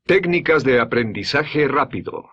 Técnicas de aprendizaje rápido.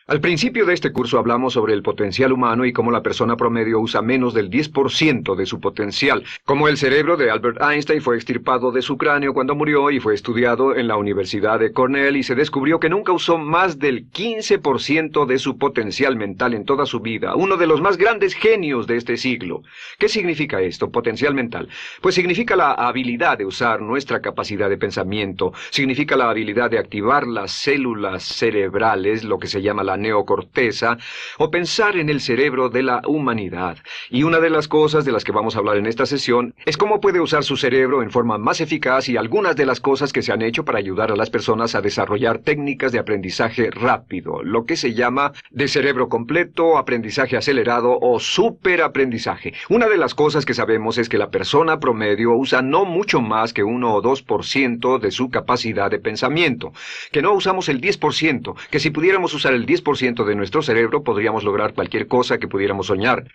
Al principio de este curso hablamos sobre el potencial humano y cómo la persona promedio usa menos del 10% de su potencial, cómo el cerebro de Albert Einstein fue extirpado de su cráneo cuando murió y fue estudiado en la Universidad de Cornell y se descubrió que nunca usó más del 15% de su potencial mental en toda su vida, uno de los más grandes genios de este siglo. ¿Qué significa esto, potencial mental? Pues significa la habilidad de usar nuestra capacidad de pensamiento, significa la habilidad de activar las células cerebrales, lo que se llama la neocorteza, o pensar en el cerebro de la humanidad. Y una de las cosas de las que vamos a hablar en esta sesión es cómo puede usar su cerebro en forma más eficaz y algunas de las cosas que se han hecho para ayudar a las personas a desarrollar técnicas de aprendizaje rápido, lo que se llama de cerebro completo, aprendizaje acelerado o superaprendizaje. Una de las cosas que sabemos es que la persona promedio usa no mucho más que 1 o 2% de su capacidad de pensamiento, que no usamos el 10%, que si pudiéramos usar el 10% de nuestro cerebro podríamos lograr cualquier cosa que pudiéramos soñar.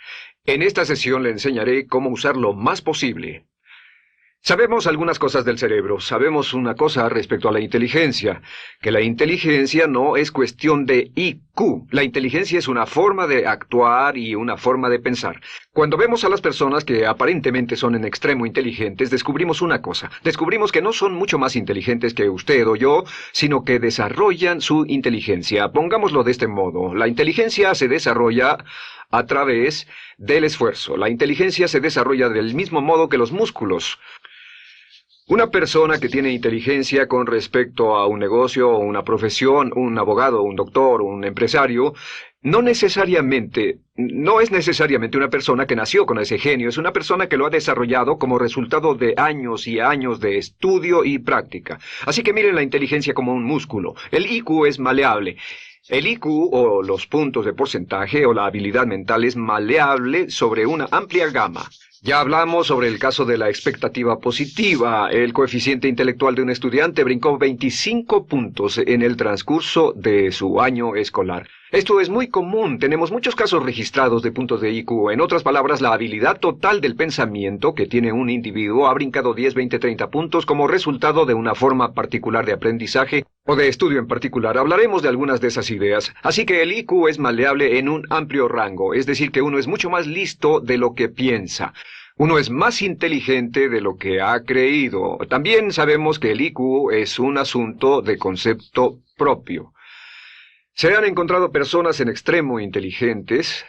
En esta sesión le enseñaré cómo usar lo más posible. Sabemos algunas cosas del cerebro. Sabemos una cosa respecto a la inteligencia, que la inteligencia no es cuestión de IQ. La inteligencia es una forma de actuar y una forma de pensar. Cuando vemos a las personas que aparentemente son en extremo inteligentes, descubrimos una cosa. Descubrimos que no son mucho más inteligentes que usted o yo, sino que desarrollan su inteligencia. Pongámoslo de este modo. La inteligencia se desarrolla a través del esfuerzo. La inteligencia se desarrolla del mismo modo que los músculos. Una persona que tiene inteligencia con respecto a un negocio o una profesión, un abogado, un doctor, un empresario, no es necesariamente una persona que nació con ese genio, es una persona que lo ha desarrollado como resultado de años y años de estudio y práctica. Así que miren la inteligencia como un músculo. El IQ es maleable. El IQ, o los puntos de porcentaje, o la habilidad mental, es maleable sobre una amplia gama. Ya hablamos sobre el caso de la expectativa positiva. El coeficiente intelectual de un estudiante brincó 25 puntos en el transcurso de su año escolar. Esto es muy común. Tenemos muchos casos registrados de puntos de IQ. En otras palabras, la habilidad total del pensamiento que tiene un individuo ha brincado 10, 20, 30 puntos como resultado de una forma particular de aprendizaje o de estudio en particular. Hablaremos de algunas de esas ideas. Así que el IQ es maleable en un amplio rango, es decir, que uno es mucho más listo de lo que piensa. Uno es más inteligente de lo que ha creído. También sabemos que el IQ es un asunto de concepto propio. Se han encontrado personas en extremo inteligentes,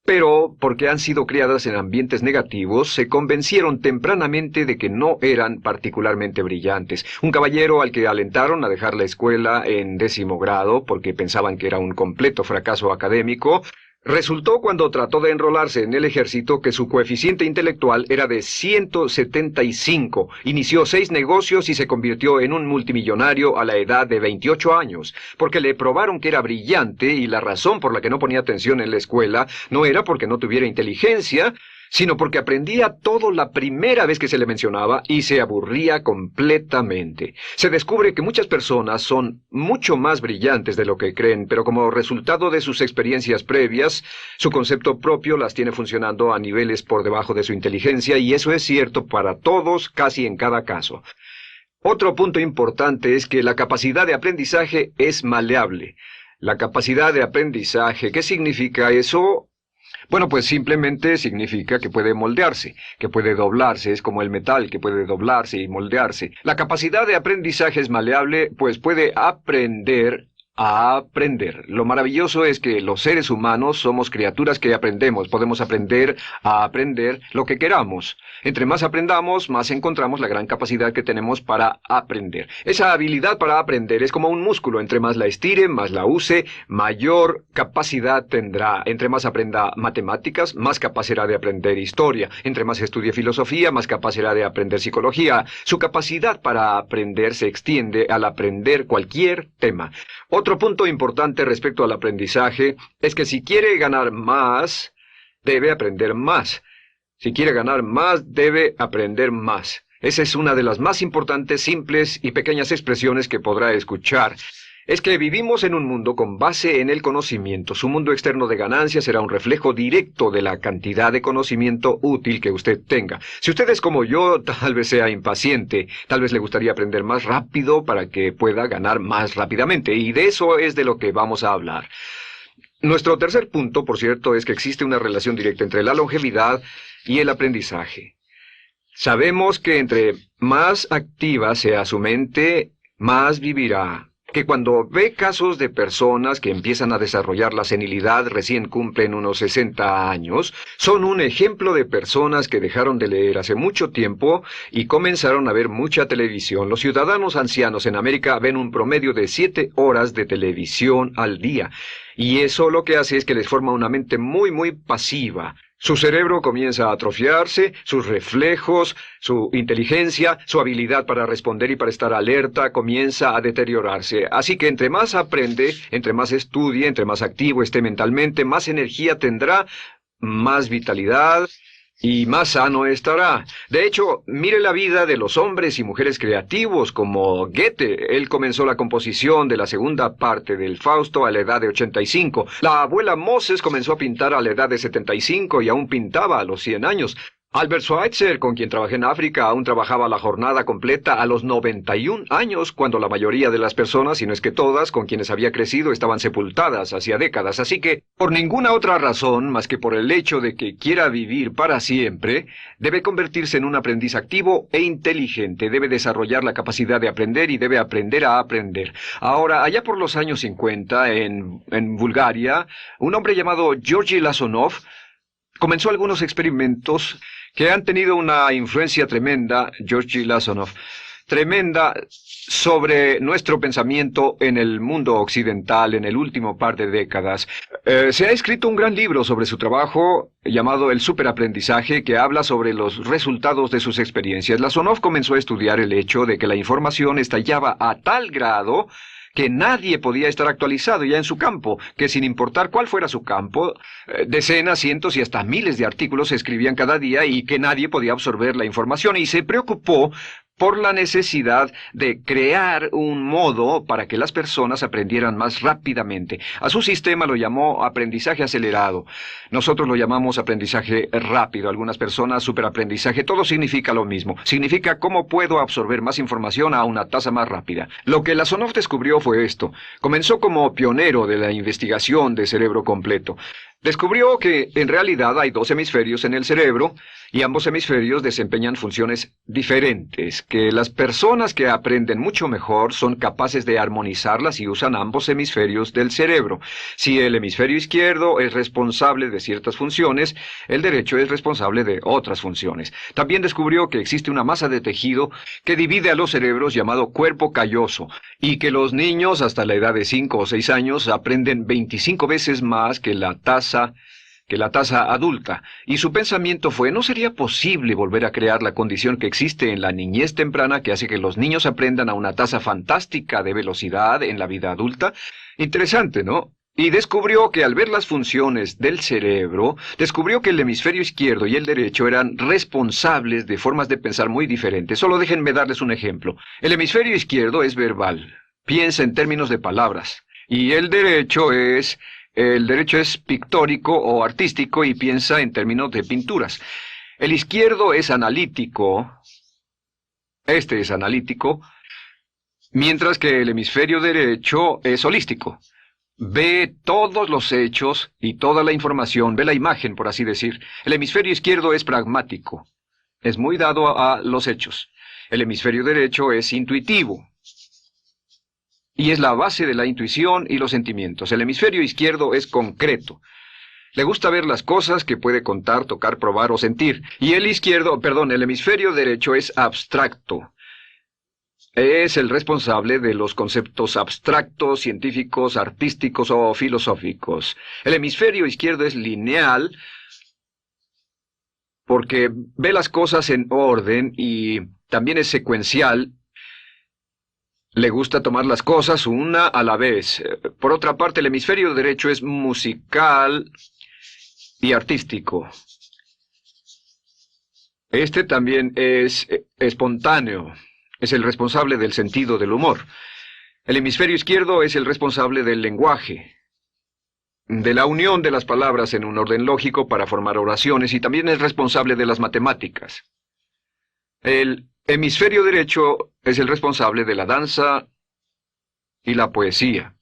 pero porque han sido criadas en ambientes negativos, se convencieron tempranamente de que no eran particularmente brillantes. Un caballero al que alentaron a dejar la escuela en 10º grado porque pensaban que era un completo fracaso académico, resultó cuando trató de enrolarse en el ejército que su coeficiente intelectual era de 175. Inició 6 negocios y se convirtió en un multimillonario a la edad de 28 años, porque le probaron que era brillante y la razón por la que no ponía atención en la escuela no era porque no tuviera inteligencia, sino porque aprendía todo la primera vez que se le mencionaba y se aburría completamente. Se descubre que muchas personas son mucho más brillantes de lo que creen, pero como resultado de sus experiencias previas, su concepto propio las tiene funcionando a niveles por debajo de su inteligencia, y eso es cierto para todos, casi en cada caso. Otro punto importante es que la capacidad de aprendizaje es maleable. La capacidad de aprendizaje, ¿qué significa eso? Bueno, pues simplemente significa que puede moldearse, que puede doblarse, es como el metal que puede doblarse y moldearse. La capacidad de aprendizaje es maleable, pues puede aprender a aprender. Lo maravilloso es que los seres humanos somos criaturas que aprendemos. Podemos aprender a aprender lo que queramos. Entre más aprendamos, más encontramos la gran capacidad que tenemos para aprender. Esa habilidad para aprender es como un músculo. Entre más la estire, más la use, mayor capacidad tendrá. Entre más aprenda matemáticas, más capaz será de aprender historia. Entre más estudie filosofía, más capaz será de aprender psicología. Su capacidad para aprender se extiende al aprender cualquier tema. Otro punto importante respecto al aprendizaje es que si quiere ganar más, debe aprender más. Si quiere ganar más, debe aprender más. Esa es una de las más importantes, simples y pequeñas expresiones que podrá escuchar. es que vivimos en un mundo con base en el conocimiento. Su mundo externo de ganancia será un reflejo directo de la cantidad de conocimiento útil que usted tenga. Si usted es como yo, tal vez sea impaciente, tal vez le gustaría aprender más rápido para que pueda ganar más rápidamente, y de eso es de lo que vamos a hablar. Nuestro tercer punto, por cierto, es que existe una relación directa entre la longevidad y el aprendizaje. Sabemos que entre más activa sea su mente, más vivirá. Que cuando ve casos de personas que empiezan a desarrollar la senilidad recién cumplen unos 60 años, son un ejemplo de personas que dejaron de leer hace mucho tiempo y comenzaron a ver mucha televisión. Los ciudadanos ancianos en América ven un promedio de 7 horas de televisión al día, y eso lo que hace es que les forma una mente muy pasiva. Su cerebro comienza a atrofiarse, sus reflejos, su inteligencia, su habilidad para responder y para estar alerta comienza a deteriorarse. Así que entre más aprende, entre más estudie, entre más activo esté mentalmente, más energía tendrá, más vitalidad y más sano estará. De hecho, mire la vida de los hombres y mujeres creativos como Goethe. Él comenzó la composición de la segunda parte del Fausto a la edad de 85. La abuela Moses comenzó a pintar a la edad de 75 y aún pintaba a los 100 años. Albert Schweitzer, con quien trabajé en África, aún trabajaba la jornada completa a los 91 años, cuando la mayoría de las personas, si no es que todas, con quienes había crecido, estaban sepultadas hacía décadas. Así que, por ninguna otra razón, más que por el hecho de que quiera vivir para siempre, debe convertirse en un aprendiz activo e inteligente. Debe desarrollar la capacidad de aprender y debe aprender a aprender. Ahora, allá por los años 50, en Bulgaria, un hombre llamado Georgy Lasonov comenzó algunos experimentos que han tenido una influencia tremenda, Georgy Lasonov, tremenda sobre nuestro pensamiento en el mundo occidental en el último par de décadas. Se ha escrito un gran libro sobre su trabajo llamado El Superaprendizaje, que habla sobre los resultados de sus experiencias. Lasonov comenzó a estudiar el hecho de que la información estallaba a tal grado que nadie podía estar actualizado ya en su campo, que sin importar cuál fuera su campo, decenas, cientos y hasta miles de artículos se escribían cada día y que nadie podía absorber la información, y se preocupó por la necesidad de crear un modo para que las personas aprendieran más rápidamente. A su sistema lo llamó aprendizaje acelerado. Nosotros lo llamamos aprendizaje rápido. Algunas personas superaprendizaje. Todo significa lo mismo. Significa cómo puedo absorber más información a una tasa más rápida. Lo que Lasonov descubrió fue esto. Comenzó como pionero de la investigación de cerebro completo. Descubrió que en realidad hay 2 hemisferios en el cerebro y ambos hemisferios desempeñan funciones diferentes, que las personas que aprenden mucho mejor son capaces de armonizarlas y usan ambos hemisferios del cerebro. Si el hemisferio izquierdo es responsable de ciertas funciones, el derecho es responsable de otras funciones. También descubrió que existe una masa de tejido que divide a los cerebros llamado cuerpo calloso, y que los niños hasta la edad de 5 o 6 años aprenden 25 veces más que la tasa adulta, y su pensamiento fue: ¿no sería posible volver a crear la condición que existe en la niñez temprana que hace que los niños aprendan a una tasa fantástica de velocidad en la vida adulta? Interesante, ¿no? Y descubrió que al ver las funciones del cerebro, descubrió que el hemisferio izquierdo y el derecho eran responsables de formas de pensar muy diferentes. Solo déjenme darles un ejemplo. El hemisferio izquierdo es verbal, piensa en términos de palabras, y el derecho es pictórico o artístico y piensa en términos de pinturas. El izquierdo es analítico, este es analítico, mientras que el hemisferio derecho es holístico. Ve todos los hechos y toda la información, ve la imagen, por así decir. El hemisferio izquierdo es pragmático, es muy dado a los hechos. El hemisferio derecho es intuitivo, y es la base de la intuición y los sentimientos. El hemisferio izquierdo es concreto. Le gusta ver las cosas que puede contar, tocar, probar o sentir. Y el hemisferio derecho es abstracto. Es el responsable de los conceptos abstractos, científicos, artísticos o filosóficos. El hemisferio izquierdo es lineal porque ve las cosas en orden y también es secuencial. Le gusta tomar las cosas una a la vez. Por otra parte, el hemisferio derecho es musical y artístico. Este también es espontáneo. Es el responsable del sentido del humor. El hemisferio izquierdo es el responsable del lenguaje, de la unión de las palabras en un orden lógico para formar oraciones, y también es responsable de las matemáticas. El hemisferio derecho es el responsable de la danza y la poesía.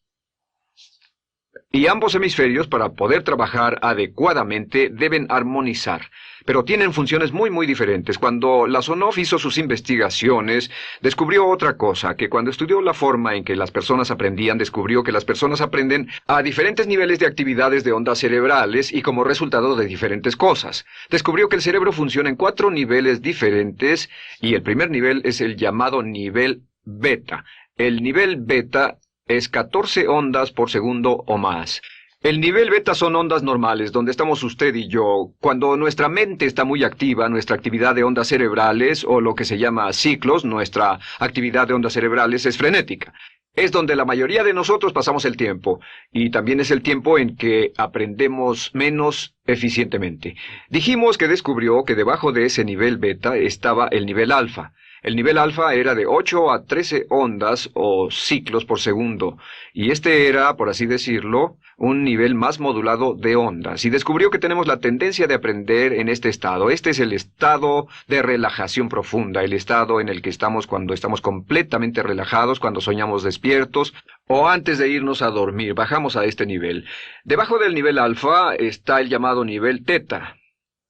Y ambos hemisferios, para poder trabajar adecuadamente, deben armonizar. Pero tienen funciones muy diferentes. Cuando Lasonov hizo sus investigaciones, descubrió otra cosa, que cuando estudió la forma en que las personas aprendían, descubrió que las personas aprenden a diferentes niveles de actividades de ondas cerebrales y como resultado de diferentes cosas. Descubrió que el cerebro funciona en 4 niveles diferentes, y el primer nivel es el llamado nivel beta. El nivel beta es 14 ondas por segundo o más. El nivel beta son ondas normales, donde estamos usted y yo. Cuando nuestra mente está muy activa, nuestra actividad de ondas cerebrales, o lo que se llama ciclos, nuestra actividad de ondas cerebrales es frenética. Es donde la mayoría de nosotros pasamos el tiempo, y también es el tiempo en que aprendemos menos eficientemente. Dijimos que descubrió que debajo de ese nivel beta estaba el nivel alfa. El nivel alfa era de 8 a 13 ondas o ciclos por segundo, y este era, por así decirlo, un nivel más modulado de ondas, y descubrió que tenemos la tendencia de aprender en este estado. Este es el estado de relajación profunda, el estado en el que estamos cuando estamos completamente relajados, cuando soñamos despiertos, o antes de irnos a dormir. Bajamos a este nivel. Debajo del nivel alfa está el llamado nivel teta.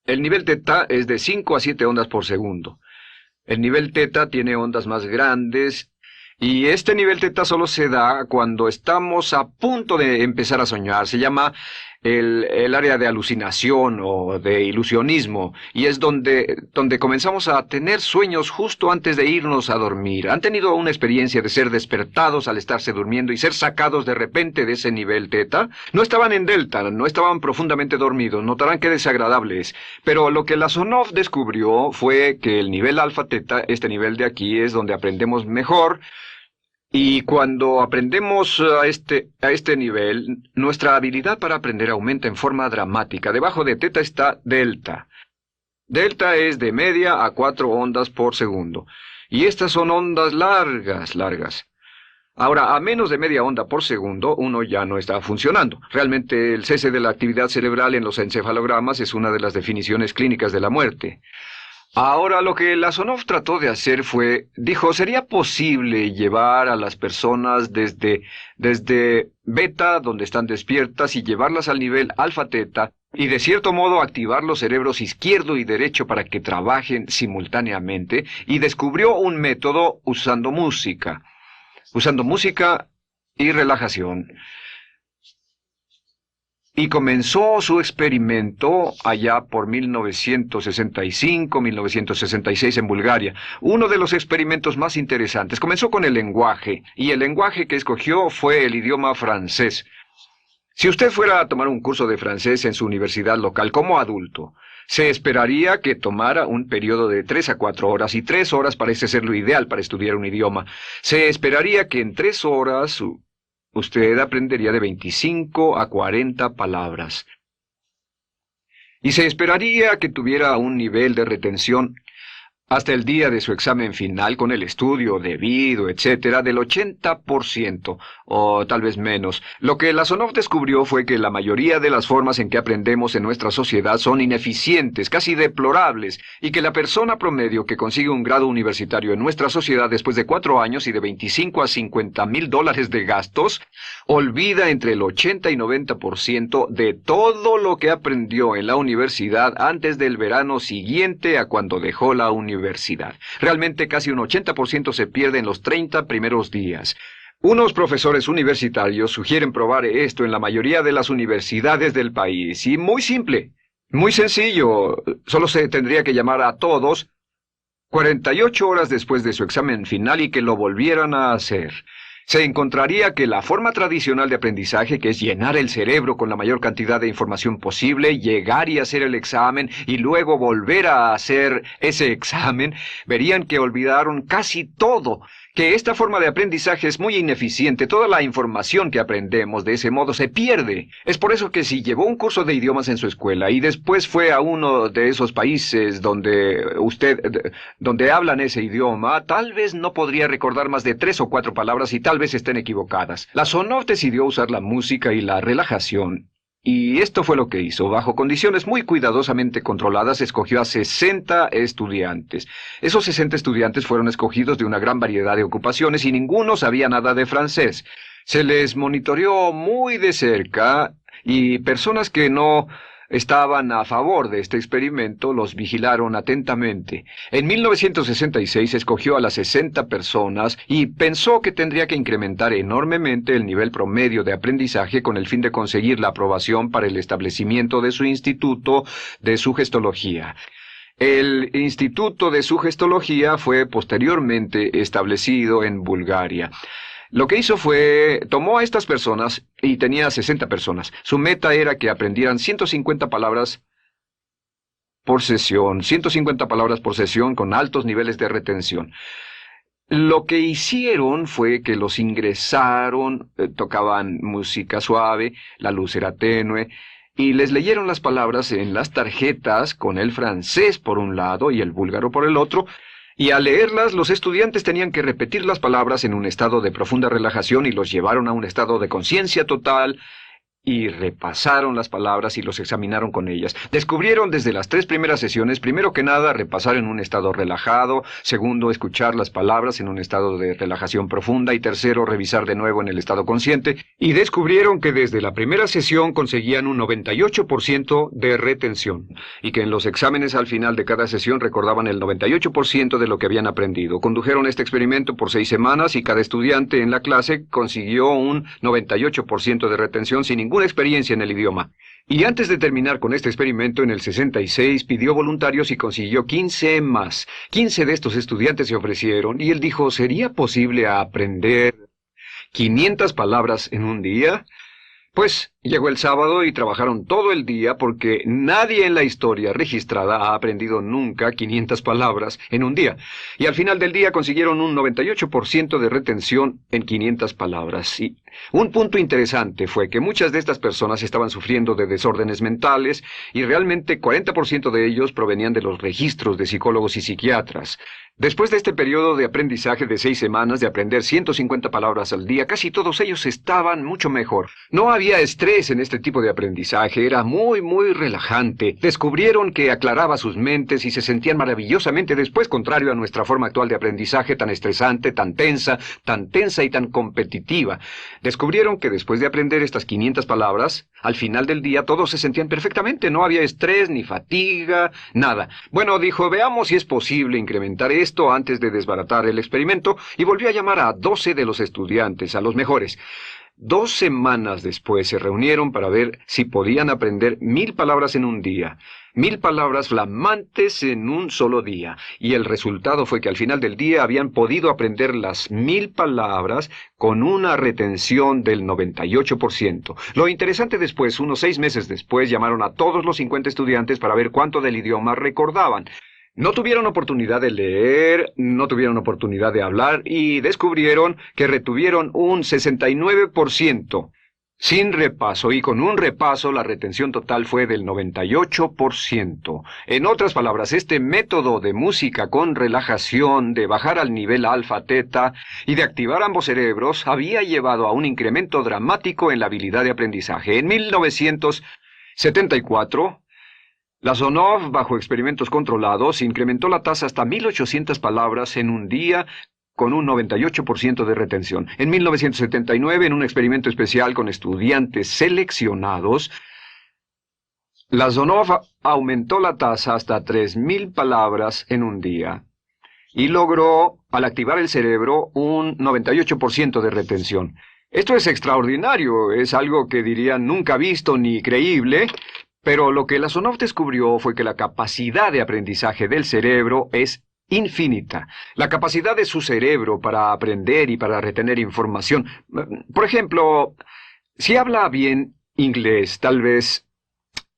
El nivel teta es de 5 a 7 ondas por segundo. El nivel teta tiene ondas más grandes, y este nivel teta solo se da cuando estamos a punto de empezar a soñar. Se llama el área de alucinación o de ilusionismo, y es donde comenzamos a tener sueños justo antes de irnos a dormir. ¿Han tenido una experiencia de ser despertados al estarse durmiendo y ser sacados de repente de ese nivel teta? No estaban en delta, no estaban profundamente dormidos. Notarán qué desagradable es. Pero lo que Lasonov descubrió fue que el nivel alfa teta, este nivel de aquí, es donde aprendemos mejor. Y cuando aprendemos a este nivel, nuestra habilidad para aprender aumenta en forma dramática. Debajo de teta está delta. Delta es de media a 4 ondas por segundo. Y estas son ondas largas. Ahora, a menos de media onda por segundo, uno ya no está funcionando. Realmente, el cese de la actividad cerebral en los encefalogramas es una de las definiciones clínicas de la muerte. Ahora, lo que Lasonov trató de hacer dijo, ¿sería posible llevar a las personas desde beta, donde están despiertas, y llevarlas al nivel alfa-teta, y de cierto modo activar los cerebros izquierdo y derecho para que trabajen simultáneamente? Y descubrió un método usando música y relajación. Y comenzó su experimento allá por 1965, 1966 en Bulgaria. Uno de los experimentos más interesantes. Comenzó con el lenguaje, y el lenguaje que escogió fue el idioma francés. Si usted fuera a tomar un curso de francés en su universidad local como adulto, se esperaría que tomara un periodo de 3 a 4 horas, y 3 horas parece ser lo ideal para estudiar un idioma. Se esperaría que en 3 horas usted aprendería de 25 a 40 palabras. Y se esperaría que tuviera un nivel de retención hasta el día de su examen final, con el estudio debido, etcétera, del 80%, o tal vez menos. Lo que Lasonov descubrió fue que la mayoría de las formas en que aprendemos en nuestra sociedad son ineficientes, casi deplorables, y que la persona promedio que consigue un grado universitario en nuestra sociedad después de 4 años y de 25 a 50 mil dólares de gastos, olvida entre el 80 y 90% de todo lo que aprendió en la universidad antes del verano siguiente a cuando dejó la universidad. Realmente casi un 80% se pierde en los 30 primeros días. Unos profesores universitarios sugieren probar esto en la mayoría de las universidades del país. Y muy simple, muy sencillo. Solo se tendría que llamar a todos 48 horas después de su examen final y que lo volvieran a hacer. Se encontraría que la forma tradicional de aprendizaje, que es llenar el cerebro con la mayor cantidad de información posible, llegar y hacer el examen y luego volver a hacer ese examen, verían que olvidaron casi todo, que esta forma de aprendizaje es muy ineficiente. Toda la información que aprendemos de ese modo se pierde. Es por eso que si llevó un curso de idiomas en su escuela y después fue a uno de esos países donde hablan ese idioma, tal vez no podría recordar más de 3 o 4 palabras y tal vez estén equivocadas. La Sonov decidió usar la música y la relajación. Y esto fue lo que hizo. Bajo condiciones muy cuidadosamente controladas, escogió a 60 estudiantes. Esos 60 estudiantes fueron escogidos de una gran variedad de ocupaciones y ninguno sabía nada de francés. Se les monitoreó muy de cerca y personas que no estaban a favor de este experimento los vigilaron atentamente. En 1966 escogió a las 60 personas y pensó que tendría que incrementar enormemente el nivel promedio de aprendizaje con el fin de conseguir la aprobación para el establecimiento de su Instituto de Sugestología. El Instituto de Sugestología fue posteriormente establecido en Bulgaria. Lo que hizo fue, tomó a estas personas, y tenía 60 personas. Su meta era que aprendieran 150 palabras por sesión, 150 palabras por sesión con altos niveles de retención. Lo que hicieron fue que los ingresaron, tocaban música suave, la luz era tenue, y les leyeron las palabras en las tarjetas con el francés por un lado y el búlgaro por el otro. Y al leerlas, los estudiantes tenían que repetir las palabras en un estado de profunda relajación y los llevaron a un estado de conciencia total y repasaron las palabras y los examinaron con ellas. Descubrieron desde las 3 primeras sesiones, primero que nada, repasar en un estado relajado, segundo, escuchar las palabras en un estado de relajación profunda y tercero, revisar de nuevo en el estado consciente, y descubrieron que desde la primera sesión conseguían un 98% de retención y que en los exámenes al final de cada sesión recordaban el 98% de lo que habían aprendido. Condujeron este experimento por 6 semanas y cada estudiante en la clase consiguió un 98% de retención sin ninguna experiencia en el idioma. Y antes de terminar con este experimento, en el 66 pidió voluntarios y consiguió 15 más. 15 de estos estudiantes se ofrecieron y él dijo, ¿sería posible aprender 500 palabras en un día? Pues llegó el sábado y trabajaron todo el día porque nadie en la historia registrada ha aprendido nunca 500 palabras en un día. Y al final del día consiguieron un 98% de retención en 500 palabras. Y un punto interesante fue que muchas de estas personas estaban sufriendo de desórdenes mentales y realmente 40% de ellos provenían de los registros de psicólogos y psiquiatras. Después de este periodo de aprendizaje de 6 semanas de aprender 150 palabras al día, casi todos ellos estaban mucho mejor. No había estrés en este tipo de aprendizaje, era muy relajante. Descubrieron que aclaraba sus mentes y se sentían maravillosamente después, contrario a nuestra forma actual de aprendizaje tan estresante, tan tensa y tan competitiva. Descubrieron que después de aprender estas 500 palabras, al final del día todos se sentían perfectamente, no había estrés ni fatiga, nada. Bueno, dijo, veamos si es posible incrementar esto antes de desbaratar el experimento, y volvió a llamar a 12 de los estudiantes, a los mejores. 2 semanas después se reunieron para ver si podían aprender 1000 palabras en un día. 1000 palabras flamantes en un solo día. Y el resultado fue que al final del día habían podido aprender las 1000 palabras con una retención del 98%. Lo interesante después, unos 6 meses después, llamaron a todos los 50 estudiantes para ver cuánto del idioma recordaban. No tuvieron oportunidad de leer, no tuvieron oportunidad de hablar y descubrieron que retuvieron un 69%. Sin repaso, y con un repaso la retención total fue del 98%. En otras palabras, este método de música con relajación, de bajar al nivel alfa-teta y de activar ambos cerebros había llevado a un incremento dramático en la habilidad de aprendizaje. En 1974... la Sonov, bajo experimentos controlados, incrementó la tasa hasta 1800 palabras en un día con un 98% de retención. En 1979, en un experimento especial con estudiantes seleccionados, la Sonov aumentó la tasa hasta 3000 palabras en un día y logró, al activar el cerebro, un 98% de retención. Esto es extraordinario, es algo que dirían nunca visto ni creíble. Pero lo que la Sonov descubrió fue que la capacidad de aprendizaje del cerebro es infinita. La capacidad de su cerebro para aprender y para retener información. Por ejemplo, si habla bien inglés, tal vez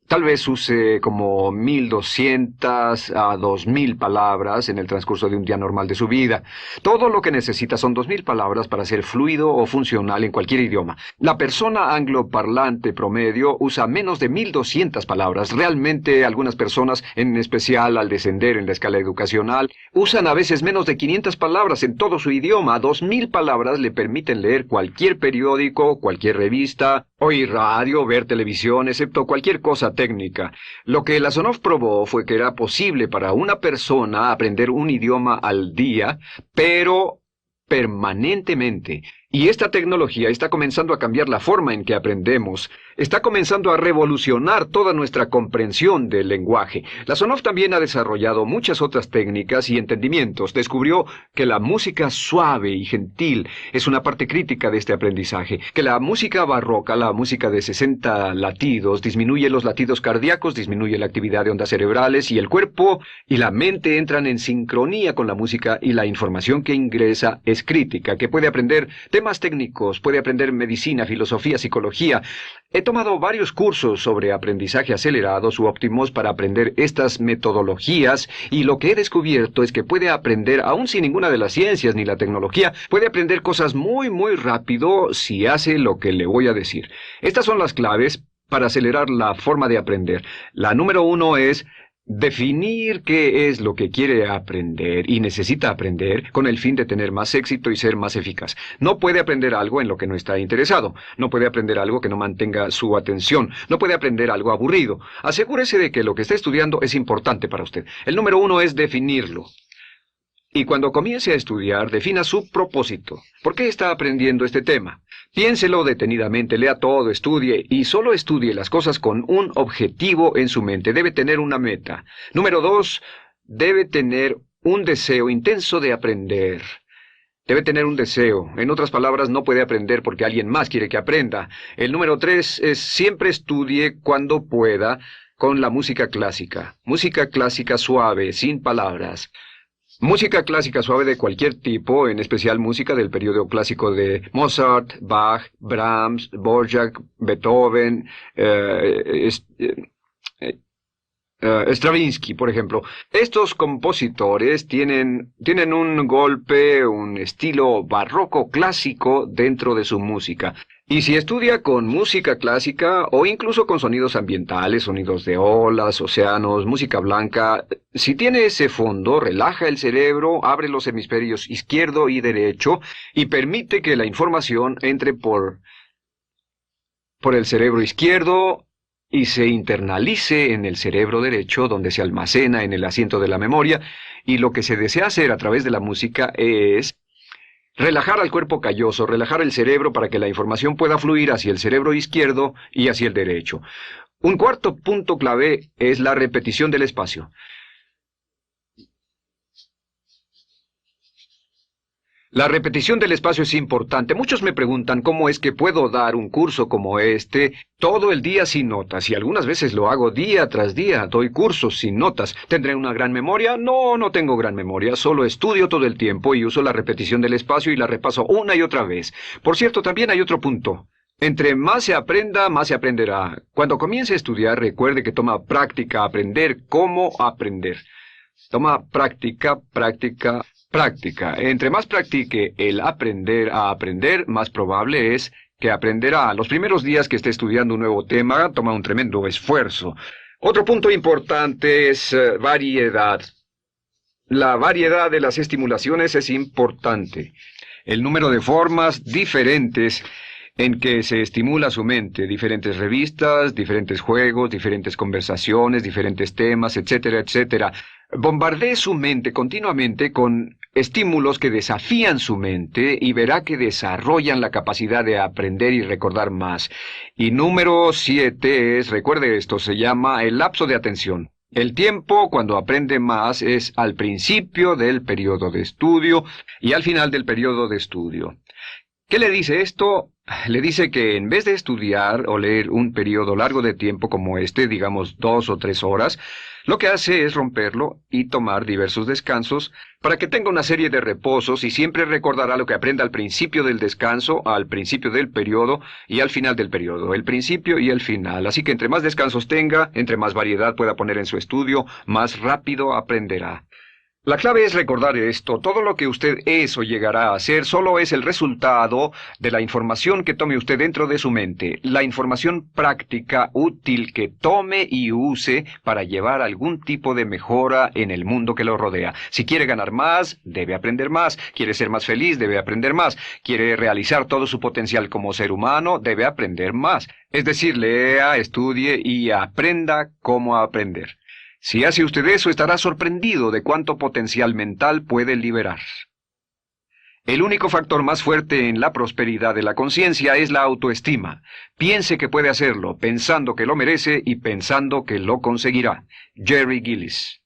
Tal vez use como 1.200 a 2.000 palabras en el transcurso de un día normal de su vida. Todo lo que necesita son 2.000 palabras para ser fluido o funcional en cualquier idioma. La persona angloparlante promedio usa menos de 1.200 palabras. Realmente algunas personas, en especial al descender en la escala educacional, usan a veces menos de 500 palabras en todo su idioma. 2.000 palabras le permiten leer cualquier periódico, cualquier revista, oír radio, ver televisión, excepto cualquier cosa técnica. Lo que Lasonov probó fue que era posible para una persona aprender un idioma al día, pero permanentemente. Y esta tecnología está comenzando a cambiar la forma en que aprendemos. Está comenzando a revolucionar toda nuestra comprensión del lenguaje. Lasonov también ha desarrollado muchas otras técnicas y entendimientos. Descubrió que la música suave y gentil es una parte crítica de este aprendizaje, que la música barroca, la música de 60 latidos, disminuye los latidos cardíacos, disminuye la actividad de ondas cerebrales y el cuerpo y la mente entran en sincronía con la música y la información que ingresa es crítica, que puede aprender temas técnicos, puede aprender medicina, filosofía, psicología. He tomado varios cursos sobre aprendizaje acelerado, óptimos para aprender estas metodologías y lo que he descubierto es que puede aprender, aún sin ninguna de las ciencias ni la tecnología, puede aprender cosas muy rápido si hace lo que le voy a decir. Estas son las claves para acelerar la forma de aprender. La número 1 es definir qué es lo que quiere aprender y necesita aprender con el fin de tener más éxito y ser más eficaz. No puede aprender algo en lo que no está interesado. No puede aprender algo que no mantenga su atención. No puede aprender algo aburrido. Asegúrese de que lo que está estudiando es importante para usted. El número 1 es definirlo. Y cuando comience a estudiar, defina su propósito. ¿Por qué está aprendiendo este tema? Piénselo detenidamente, lea todo, estudie y solo estudie las cosas con un objetivo en su mente. Debe tener una meta. Número 2, debe tener un deseo intenso de aprender. Debe tener un deseo. En otras palabras, no puede aprender porque alguien más quiere que aprenda. El número 3 es siempre estudie cuando pueda con la música clásica. Música clásica suave, sin palabras. Música clásica suave de cualquier tipo, en especial música del periodo clásico de Mozart, Bach, Brahms, Dvorak, Beethoven, Stravinsky, por ejemplo. Estos compositores tienen un golpe, un estilo barroco clásico dentro de su música. Y si estudia con música clásica o incluso con sonidos ambientales, sonidos de olas, océanos, música blanca, si tiene ese fondo, relaja el cerebro, abre los hemisferios izquierdo y derecho y permite que la información entre por el cerebro izquierdo y se internalice en el cerebro derecho, donde se almacena en el asiento de la memoria, y lo que se desea hacer a través de la música es relajar al cuerpo calloso, relajar el cerebro para que la información pueda fluir hacia el cerebro izquierdo y hacia el derecho. Un cuarto punto clave es la repetición del espacio. La repetición del espacio es importante. Muchos me preguntan cómo es que puedo dar un curso como este todo el día sin notas, y algunas veces lo hago día tras día, doy cursos sin notas. ¿Tendré una gran memoria? No, no tengo gran memoria, solo estudio todo el tiempo y uso la repetición del espacio y la repaso una y otra vez. Por cierto, también hay otro punto. Entre más se aprenda, más se aprenderá. Cuando comience a estudiar, recuerde que toma práctica aprender cómo aprender. Toma práctica. Entre más practique el aprender a aprender, más probable es que aprenderá. Los primeros días que esté estudiando un nuevo tema, toma un tremendo esfuerzo. Otro punto importante es variedad. La variedad de las estimulaciones es importante. El número de formas diferentes en que se estimula su mente, diferentes revistas, diferentes juegos, diferentes conversaciones, diferentes temas, etcétera, etcétera. Bombardee su mente continuamente con estímulos que desafían su mente y verá que desarrollan la capacidad de aprender y recordar más. Y número 7 es, recuerde esto, se llama el lapso de atención. El tiempo cuando aprende más es al principio del periodo de estudio y al final del periodo de estudio. ¿Qué le dice esto? Le dice que en vez de estudiar o leer un periodo largo de tiempo como este, digamos 2 o 3 horas, Lo que hace es romperlo y tomar diversos descansos para que tenga una serie de reposos y siempre recordará lo que aprenda al principio del descanso, al principio del periodo y al final del periodo, el principio y el final. Así que entre más descansos tenga, entre más variedad pueda poner en su estudio, más rápido aprenderá. La clave es recordar esto. Todo lo que usted es o llegará a ser solo es el resultado de la información que tome usted dentro de su mente, la información práctica, útil que tome y use para llevar algún tipo de mejora en el mundo que lo rodea. Si quiere ganar más, debe aprender más. Quiere ser más feliz, debe aprender más. Quiere realizar todo su potencial como ser humano, debe aprender más. Es decir, lea, estudie y aprenda cómo aprender. Si hace usted eso, estará sorprendido de cuánto potencial mental puede liberar. El único factor más fuerte en la prosperidad de la conciencia es la autoestima. Piense que puede hacerlo, pensando que lo merece y pensando que lo conseguirá. Jerry Gillis.